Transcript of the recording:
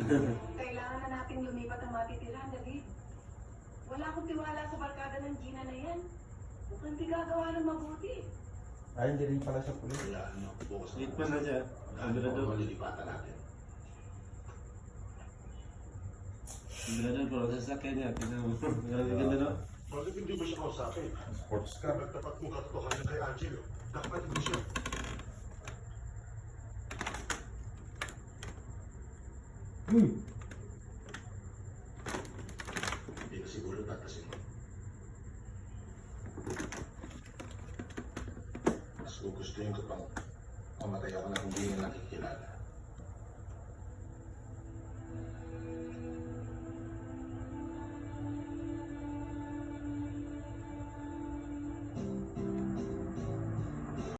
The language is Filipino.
Kailangan na nating lumipat ang matitirahan, David. Wala akong tiwala sa barkada ng Gina na yan. Mukhang di gagawa ng mabuti. Ay, hindi rin pala sa pulis. Kaya ano, bukas Late pa na siya. Ano malilipatan natin? Ganda po, sasakyan niya. Ganda no? Bakit hindi ba siya kausapin? Sports car. Nagtapat mong katotohanan kay Angelo. Dapat hindi siya. Hindi na siguro tatasin mo. Mas gugustuhin ko pang mamatay ako na hindi na nakikilala.